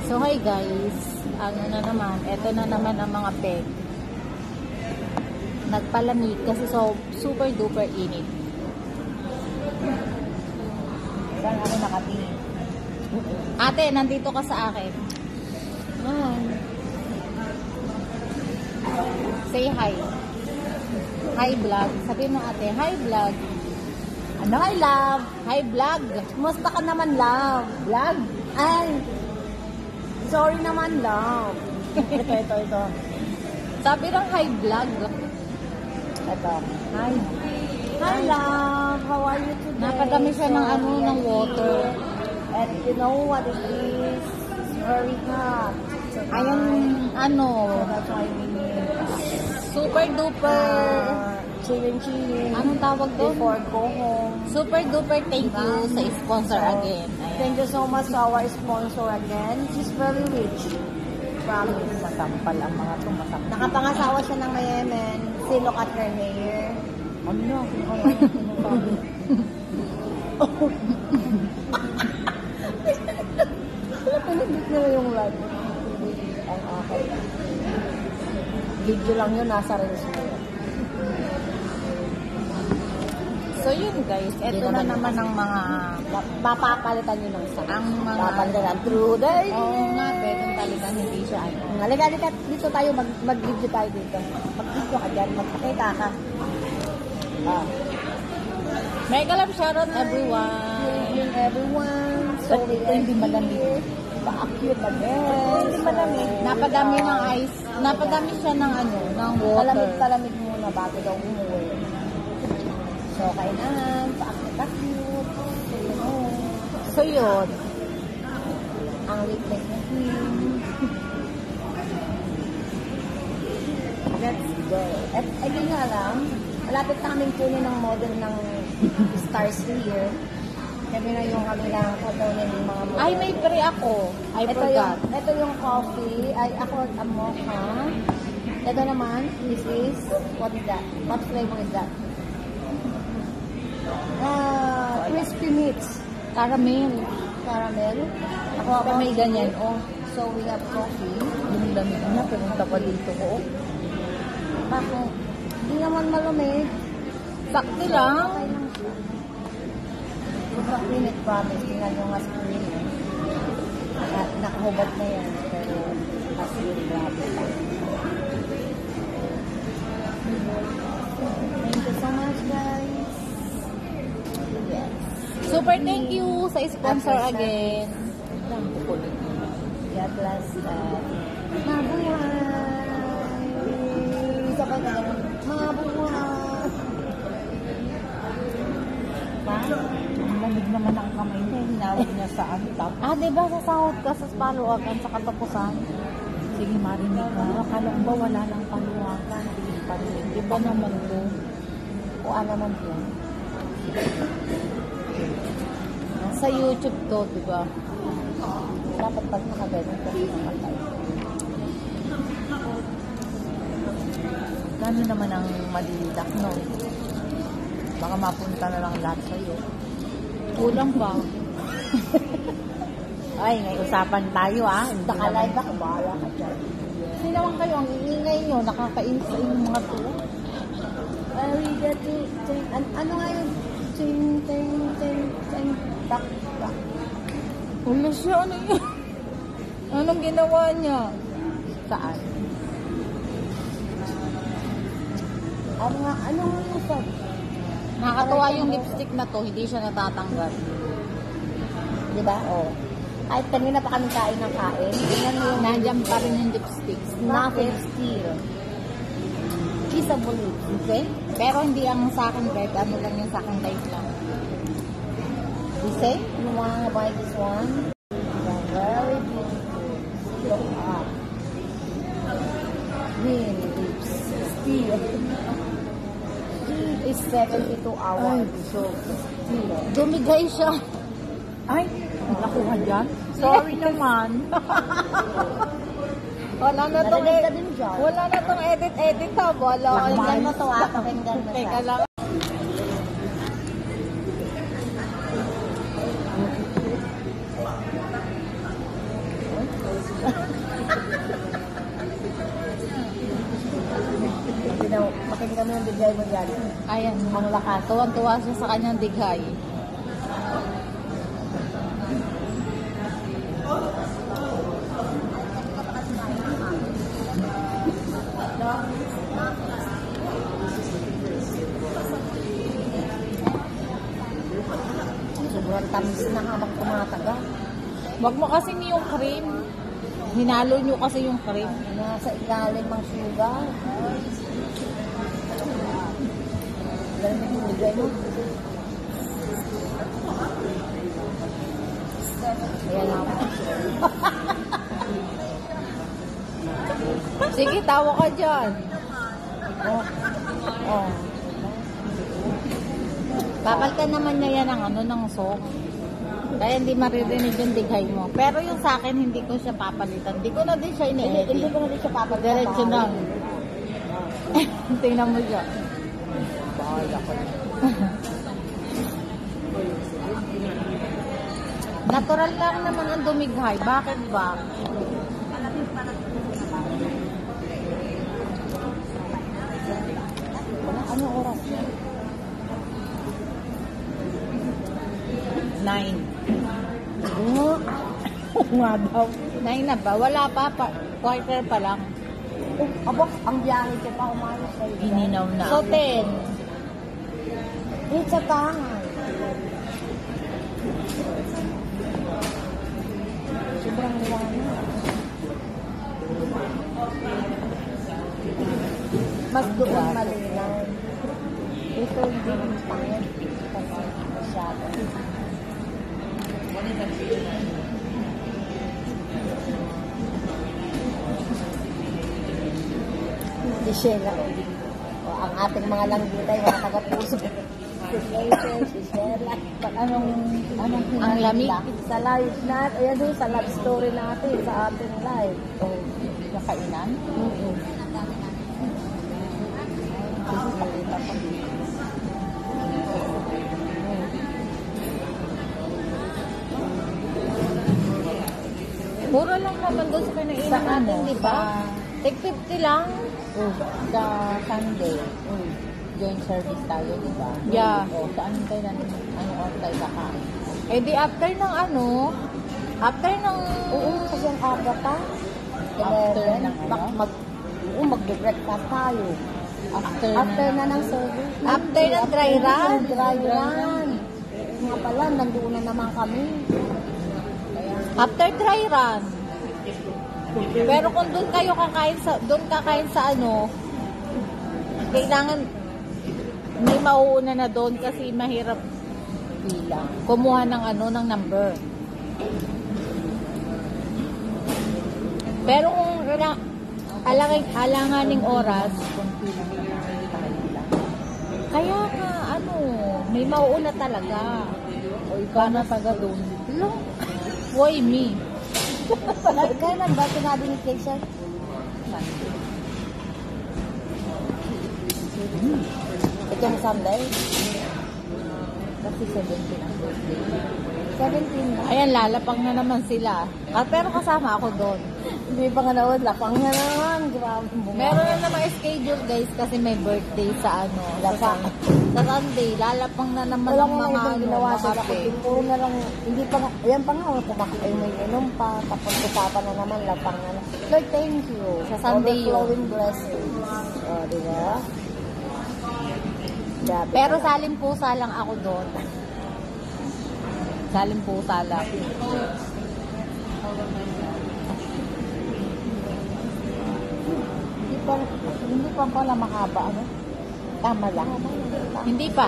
So hi guys, ano na naman, eto na naman ang mga peg. Nagpalamig kasi so super duper init. Saan ako nakatingin? Ate, nandito ka sa akin. Say hi. Hi vlog. Sabihin mo ate, hi vlog. Ano? Hi love. Hi vlog. Kumusta ka naman, love? Vlog? Ay! Sorry naman, love. Ito. Sabi lang hi vlog. Ito. Hi. Hi, love. How are you today? Napadami siya ng ano, ng water. And you know what it is? It's very hot. Ayun, ano, That's why we need super duper. chilling. Anong tawag doon? Before go home. Super duper thank you sa sponsor again. Ayan. Thank you so much to our sponsor again. She's very rich. Promise. Matampal ang mga tumatak. Nakapangasawa siya ng mayaman. See, look at her hair. Ano? Pinagit nila yung live. Ang akin. Video lang yun, nasa reels mo yun. So yun guys, eto na naman ang mga Papapalitan nyo ng isa. ang mga Papalitan through the years. Oo nga, pwedeng talitan, hindi siya ano. Halika, dito tayo, mag-video tayo dito. Mag-video ka dyan, magpakita ka. Mega love shoutout everyone. Good everyone. So, But ito hindi malamig. Pa-acute again. Hindi malamig. Napadami ng ice, napadami siya ng ano, ng water. Palamig muna bago daw umuwi. So, kainan, pa-acute. So, you know. So yun, Ang weakness na him. Let's go. At ayun nga lang, malapit na kaming kunin ng model ng Stars here. Kami na yung kanilang kunin ng mga model. ay may pre ako. I forgot. Ito yung coffee. Ay, ako ang mocha. Ito naman, this is, what is that? What flavor is that? Crispy meats. Caramel. Caramel. Ako May ganyan. Oh, so we have coffee. Yung dami na, pumunta pa dito ko. Bakit? Hindi naman malamig. Sakti lang. Okay lang siya. Yung minute promise, tingnan yung nga screen. Nakahubad na yan. Pero, as in, grabe lang. Thank you so much, guys. Yes. Super thank you sa sponsor again. God bless that. Mabuhay! Isa pa na ganun. Mabuhay! Ang lamig naman ang kamay niya. Hinawag niya sa antap. Diba sasahod ka sa paluwagan sa katapusan? Sige, marinig ka. Akala ko ba wala lang paluwagan? Sige, parinig. Diba naman to? O ano naman yun? Sa YouTube to, diba? Dapat pag nakaganon kasi namatay. Gano'n naman ang malilak, no? Baka mapunta na lang lahat sa'yo. Kulang pa. Ay, may usapan tayo, ah. Nakalive ako, bahala ka dyan. Hindi naman kayo, ang iingay nyo, nakakainis sa inyong mga to. We get to, ano nga yun? Ting, tak. Wala siya, ano yun? Anong ginawa niya? Saan? Anong usap? Nakakatuwa yung lipstick na to, hindi siya natatanggal. Di ba? Oo. Kahit kanina pa kami kain ng kain. Tingnan mo yung Nandiyan pa rin yung lipstick. nothing still. Kissable lips. Okay? Pero hindi ang sa akin, Bert. Ano lang yung sa akin, light lang. You say? You wanna buy this one? They're very beautiful. Look up. Green lips. Still. It is 72 hours. So, still. Dumigay siya. Ay, nakuha dyan? Sorry naman. Wala na tong Narinig ka din dyan. Wala na tong edit ha. Wala. Pakinggan mo to ha. Pakinggan mo Teka siya. lang. Kumain kami ng bigay mo dyan. Ayan, ang lakas. Tuwan-tuwa siya sa kanyang dighay. Sobrang tamis na habang tumatagal. Wag mo kasi yung cream. Hinalo nyo kasi yung cream. Nasa ilalim ang sugar. Ganun yung bigay mo. Ayan ako. Sige, tawa ka dyan. Oh. Oh. Papalitan naman niya yan ng ano, ng soap. Kaya hindi maririnig yung dighay mo. Pero yung sa akin, hindi ko siya papalitan. Hindi ko na din siya Hindi ini-edit. ko na rin siya papalitan. Diretso lang. Tingnan mo siya. Bahala ko. Natural lang naman ang dumighay. Bakit ba? Ano oras? 9. Nga daw. 9 na ba? Wala pa. Quarter pa lang. Aba, ang biyahe ko pa umayos sa'yo. Ininaw na. So, 10. It's a tangan. Sobrang liwanag. Mas doon malinaw. Ito hindi yung pangit. Kasi masyado. Si Sheila. O, ang ating mga langgitay, mga taga-puso. Si Rachel, si Sheila. Anong Ang lamig. sa live natin. Ayan doon, sa love story natin, sa ating live. Oh. Nakainan? Mura lang naman doon sa kinainan Sa natin, ano? di ba? Take 50 lang. Sa Sunday. Joint service tayo, di ba? Yeah. O, saan tayo na ano oras tayo kakain? Eh di after ng ano, after ng... Oo, kasi ang aga pa. After 11, ng ano? magbe-breakfast tayo. After na ng service. After ng dry run. Dry run. Nga pala, nandoon na naman kami. After dry run. Pero kung doon kakain sa ano, kailangan may mauuna na doon kasi mahirap pila. Kumuha ng ano, ng number. Pero kung alanganing oras, kaya nga, ano, may mauuna talaga. O ikaw na taga doon. Hello? Why me? Kailan ba sinabi ni Keisha? Ito yung Sunday? Kasi 17 ang birthday. 17 na. Ayan, lalapang na naman sila. Pero kasama ako doon. Hindi pa nga naman, lapang na naman. Grabe mo. Meron na naman schedule guys kasi may birthday sa ano. Lapang. Sa Sunday, lalapang na naman Wala ng nga mga ibang ano, ginawa mga sila. kape. Puro na lang, hindi pa nga, ayan pa nga, kumakain may inom pa. Tapos usapan na naman, lapang na. Lord, thank you. Sa Sunday yun. Overflowing blessings. O, diba? Grabe. Pero salimpusa lang ako doon. Salimpusa lang. Hindi pa pala mahaba, ano? Tama lang. Hindi pa.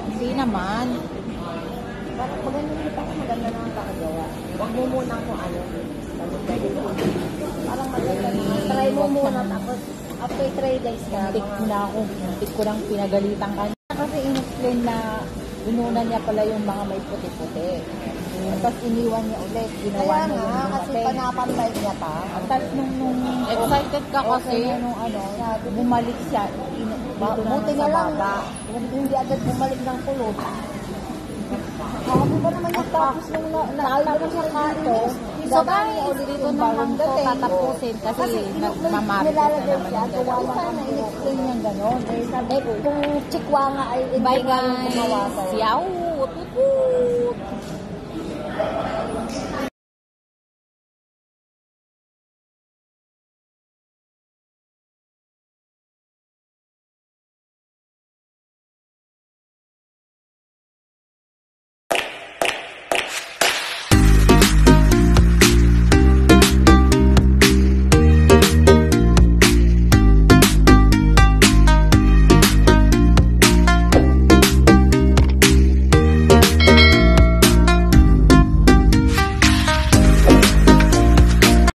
Hindi naman. Parang maganda yung parang maganda na ang kakagawa. Huwag mo muna kung ano. Parang maganda na. Try mo muna tapos after 3 days na. Muntik ko lang pinagalitan ka. Kasi in-explain na inuna niya pala yung mga may puti-puti. Tapos iniwan niya ulit. Ginawa Kaya niya nga, yung kasi dumating. panapantay niya pa. Tapos nung excited ka kasi, nung ano, bumalik siya. Buti na lang, hindi agad bumalik ng kulot. Sabi ba naman yung tapos nung naayos na siya dito, So guys, dito na lang to tatapusin kasi nagmamarites na naman yung Gawa dalawa. na in-explain niyang gano'n. Eh, sabi, kung chikwa nga ay Bye hindi nga guys! gumawa sa'yo. Yaw! Tutut!